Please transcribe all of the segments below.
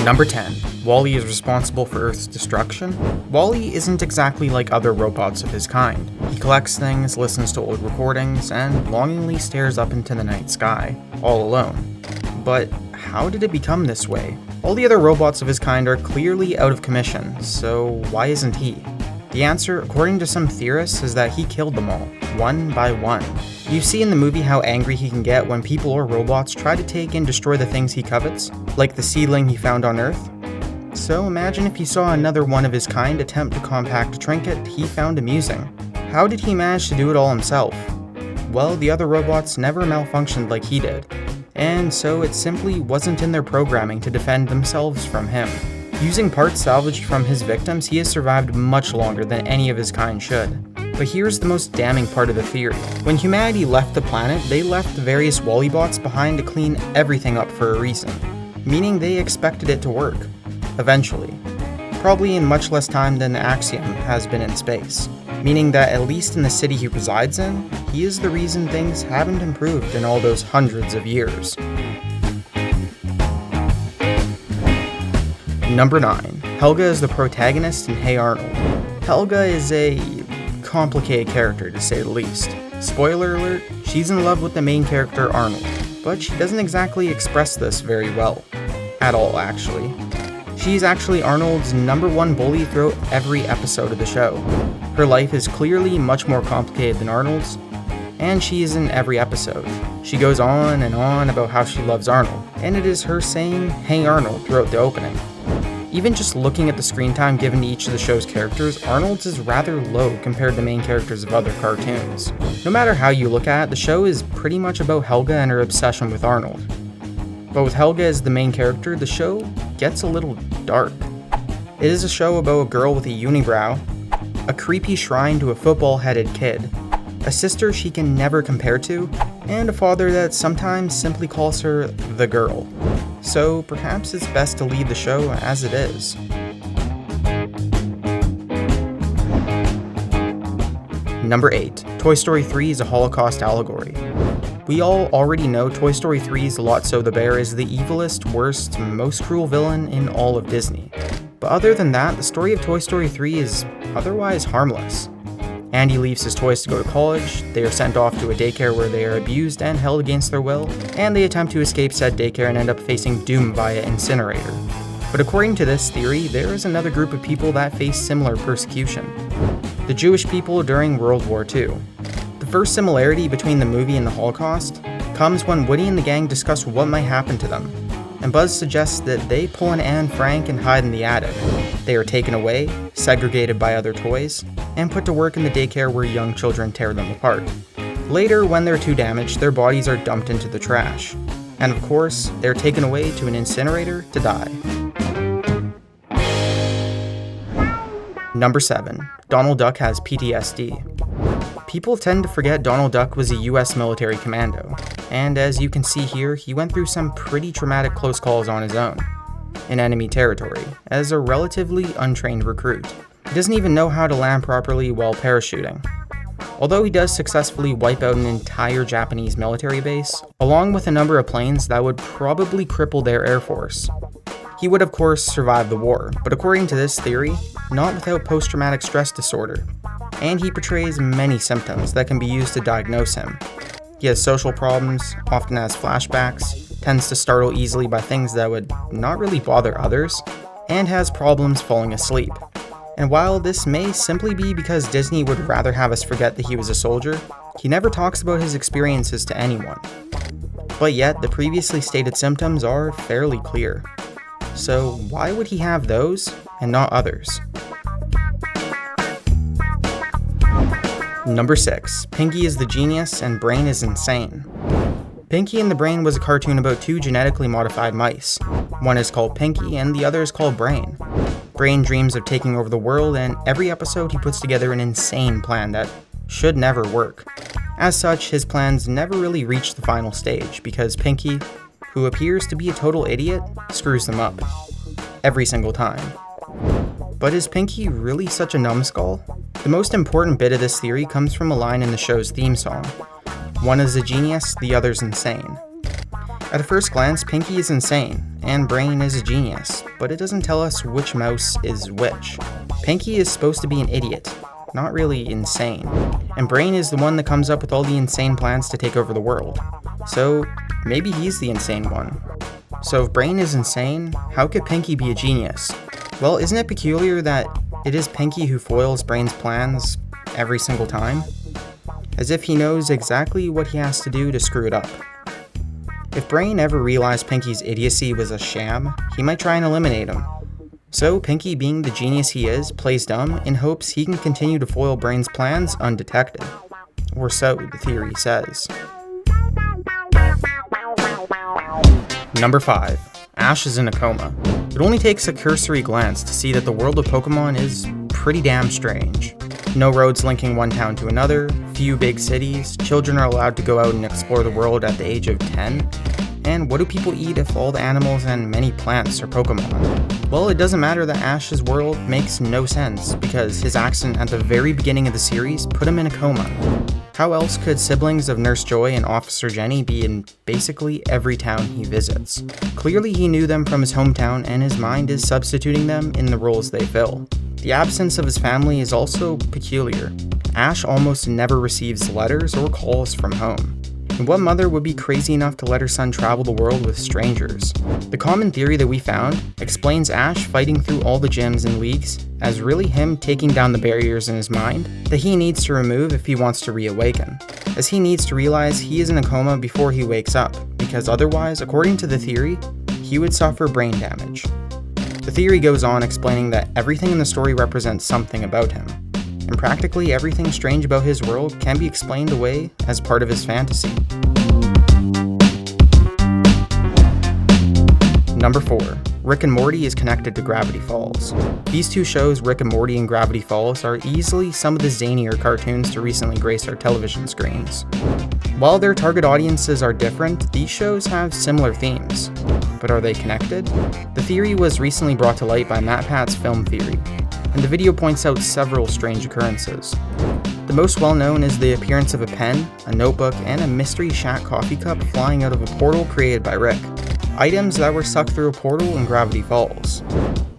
Number 10. Wall-E is responsible for Earth's destruction? Wall-E isn't exactly like other robots of his kind. He collects things, listens to old recordings, and longingly stares up into the night sky, all alone. But how did it become this way? All the other robots of his kind are clearly out of commission, so why isn't he? The answer, according to some theorists, is that he killed them all, one by one. You see in the movie how angry he can get when people or robots try to take and destroy the things he covets, like the seedling he found on Earth. So imagine if he saw another one of his kind attempt to compact a trinket he found amusing. How did he manage to do it all himself? Well, the other robots never malfunctioned like he did, and so it simply wasn't in their programming to defend themselves from him. Using parts salvaged from his victims, he has survived much longer than any of his kind should. But here's the most damning part of the theory. When humanity left the planet, they left the various Wall-E bots behind to clean everything up for a reason, meaning they expected it to work. Eventually. Probably in much less time than the Axiom has been in space, meaning that at least in the city he resides in, he is the reason things haven't improved in all those hundreds of years. Number 9. Helga is the protagonist in Hey Arnold. Helga is a complicated character, to say the least. Spoiler alert, she's in love with the main character Arnold, but she doesn't exactly express this very well. At all, actually. She's actually Arnold's #1 bully throughout every episode of the show. Her life is clearly much more complicated than Arnold's, and she is in every episode. She goes on and on about how she loves Arnold, and it is her saying, "Hey Arnold," throughout the opening. Even just looking at the screen time given to each of the show's characters, Arnold's is rather low compared to main characters of other cartoons. No matter how you look at it, the show is pretty much about Helga and her obsession with Arnold. But with Helga as the main character, the show gets a little dark. It is a show about a girl with a unibrow, a creepy shrine to a football-headed kid, a sister she can never compare to, and a father that sometimes simply calls her the girl. So perhaps it's best to leave the show as it is. Number 8. Toy Story 3 is a Holocaust allegory. We all already know Toy Story 3's Lotso the Bear is the evilest, worst, most cruel villain in all of Disney. But other than that, the story of Toy Story 3 is otherwise harmless. Andy leaves his toys to go to college, they are sent off to a daycare where they are abused and held against their will, and they attempt to escape said daycare and end up facing doom via incinerator. But according to this theory, there is another group of people that face similar persecution. The Jewish people during World War II. The first similarity between the movie and the Holocaust comes when Woody and the gang discuss what might happen to them, and Buzz suggests that they pull an Anne Frank and hide in the attic. They are taken away, segregated by other toys, and put to work in the daycare where young children tear them apart. Later, when they're too damaged, their bodies are dumped into the trash. And of course, they're taken away to an incinerator to die. Number 7. Donald Duck has PTSD. People tend to forget Donald Duck was a US military commando, and as you can see here, he went through some pretty traumatic close calls on his own, in enemy territory, as a relatively untrained recruit. He doesn't even know how to land properly while parachuting. Although he does successfully wipe out an entire Japanese military base, along with a number of planes that would probably cripple their air force. He would of course survive the war, but according to this theory, not without post-traumatic stress disorder. And he portrays many symptoms that can be used to diagnose him. He has social problems, often has flashbacks, tends to startle easily by things that would not really bother others, and has problems falling asleep. And while this may simply be because Disney would rather have us forget that he was a soldier, he never talks about his experiences to anyone. But yet, the previously stated symptoms are fairly clear. So why would he have those and not others? Number 6. Pinky is the genius and Brain is insane. Pinky and the Brain was a cartoon about two genetically modified mice. One is called Pinky and the other is called Brain. Brain dreams of taking over the world, and every episode he puts together an insane plan that should never work. As such, his plans never really reach the final stage because Pinky, who appears to be a total idiot, screws them up. Every single time. But is Pinky really such a numbskull? The most important bit of this theory comes from a line in the show's theme song. One is a genius, the other's insane. At a first glance, Pinky is insane, and Brain is a genius, but it doesn't tell us which mouse is which. Pinky is supposed to be an idiot, not really insane, and Brain is the one that comes up with all the insane plans to take over the world. So maybe he's the insane one. So if Brain is insane, how could Pinky be a genius? Well, isn't it peculiar that it is Pinky who foils Brain's plans every single time? As if he knows exactly what he has to do to screw it up. If Brain ever realized Pinky's idiocy was a sham, he might try and eliminate him. So Pinky, being the genius he is, plays dumb in hopes he can continue to foil Brain's plans undetected. Or so the theory says. Number 5. Ash is in a coma. It only takes a cursory glance to see that the world of Pokemon is pretty damn strange. No roads linking one town to another, few big cities, children are allowed to go out and explore the world at the age of 10, and what do people eat if all the animals and many plants are Pokemon? Well, it doesn't matter that Ash's world makes no sense, because his accident at the very beginning of the series put him in a coma. How else could siblings of Nurse Joy and Officer Jenny be in basically every town he visits? Clearly he knew them from his hometown, and his mind is substituting them in the roles they fill. The absence of his family is also peculiar. Ash almost never receives letters or calls from home. And what mother would be crazy enough to let her son travel the world with strangers? The common theory that we found explains Ash fighting through all the gyms and leagues as really him taking down the barriers in his mind that he needs to remove if he wants to reawaken, as he needs to realize he is in a coma before he wakes up, because otherwise, according to the theory, he would suffer brain damage. The theory goes on explaining that everything in the story represents something about him, and practically everything strange about his world can be explained away as part of his fantasy. Number 4. Rick and Morty is connected to Gravity Falls. These two shows, Rick and Morty and Gravity Falls, are easily some of the zanier cartoons to recently grace our television screens. While their target audiences are different, these shows have similar themes. But are they connected? The theory was recently brought to light by MatPat's Film Theory, and the video points out several strange occurrences. The most well-known is the appearance of a pen, a notebook, and a mystery Shack coffee cup flying out of a portal created by Rick. Items that were sucked through a portal in Gravity Falls.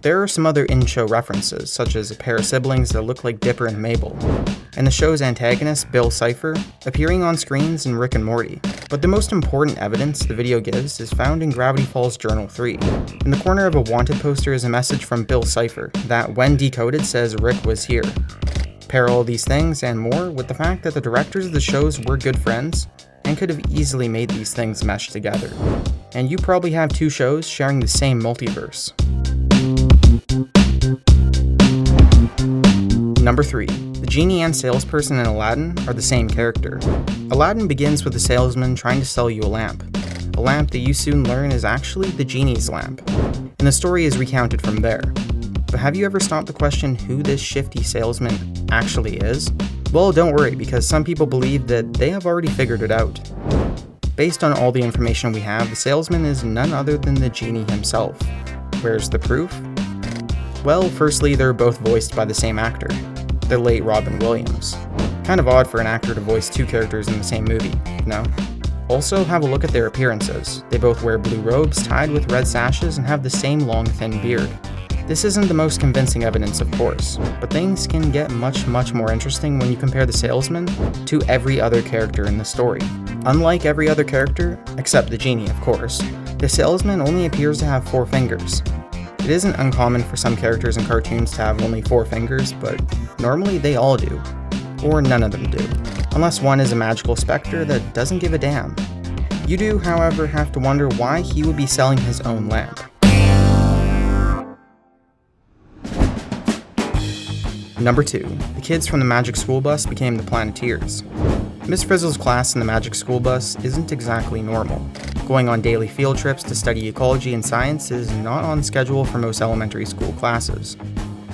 There are some other in-show references, such as a pair of siblings that look like Dipper and Mabel, and the show's antagonist, Bill Cipher, appearing on screens in Rick and Morty. But the most important evidence the video gives is found in Gravity Falls Journal 3. In the corner of a wanted poster is a message from Bill Cipher that, when decoded, says Rick was here. Pair all these things and more with the fact that the directors of the shows were good friends and could have easily made these things mesh together. And you probably have two shows sharing the same multiverse. Number 3. The genie and salesperson in Aladdin are the same character. Aladdin begins with a salesman trying to sell you a lamp that you soon learn is actually the genie's lamp, and the story is recounted from there. But have you ever stopped to question who this shifty salesman actually is? Well, don't worry, because some people believe that they have already figured it out. Based on all the information we have, the salesman is none other than the genie himself. Where's the proof? Well, firstly, they're both voiced by the same actor, the late Robin Williams. Kind of odd for an actor to voice two characters in the same movie, no? Also, have a look at their appearances. They both wear blue robes tied with red sashes and have the same long, thin beard. This isn't the most convincing evidence, of course, but things can get much more interesting when you compare the salesman to every other character in the story. Unlike every other character, except the genie of course, the salesman only appears to have 4 fingers. It isn't uncommon for some characters in cartoons to have only 4 fingers, but normally they all do. Or none of them do, unless one is a magical specter that doesn't give a damn. You do, however, have to wonder why he would be selling his own lamp. Number 2. The kids from the Magic School Bus became the Planeteers. Miss Frizzle's class in the Magic School Bus isn't exactly normal. Going on daily field trips to study ecology and science is not on schedule for most elementary school classes.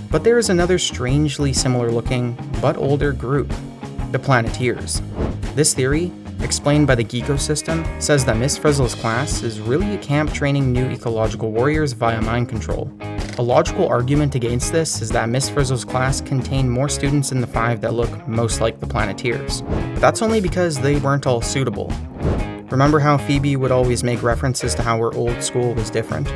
But there is another strangely similar looking, but older group, the Planeteers. This theory, explained by the Geeko system, says that Miss Frizzle's class is really a camp training new ecological warriors via mind control. A logical argument against this is that Miss Frizzle's class contained more students than the 5 that look most like the Planeteers. But that's only because they weren't all suitable. Remember how Phoebe would always make references to how her old school was different?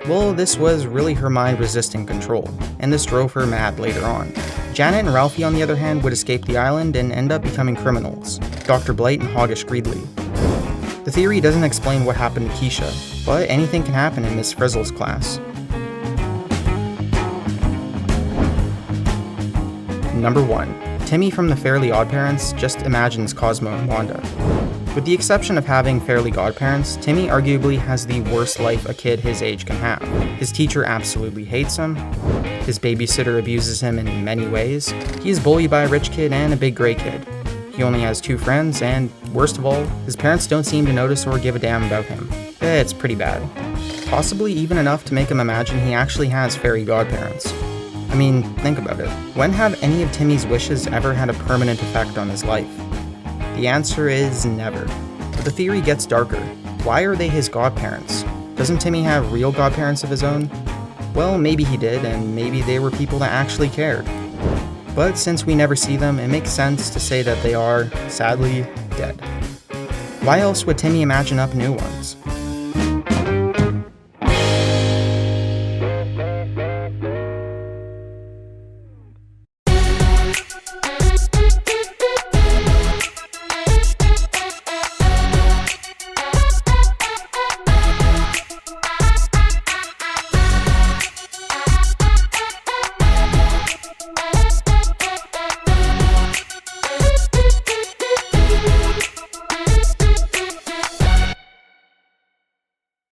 Well, this was really her mind resisting control, and this drove her mad later on. Janet and Ralphie, on the other hand, would escape the island and end up becoming criminals, Dr. Blight and Hoggish Greedley. The theory doesn't explain what happened to Keisha, but anything can happen in Miss Frizzle's class. Number 1. Timmy from the Fairly OddParents just imagines Cosmo and Wanda. With the exception of having Fairly Godparents, Timmy arguably has the worst life a kid his age can have. His teacher absolutely hates him, his babysitter abuses him in many ways, he is bullied by a rich kid and a big gray kid. He only has 2 friends, and worst of all, his parents don't seem to notice or give a damn about him. It's pretty bad. Possibly even enough to make him imagine he actually has fairy godparents. I mean, think about it. When have any of Timmy's wishes ever had a permanent effect on his life? The answer is never. But the theory gets darker. Why are they his godparents? Doesn't Timmy have real godparents of his own? Well, maybe he did, and maybe they were people that actually cared. But since we never see them, it makes sense to say that they are, sadly, dead. Why else would Timmy imagine up new ones?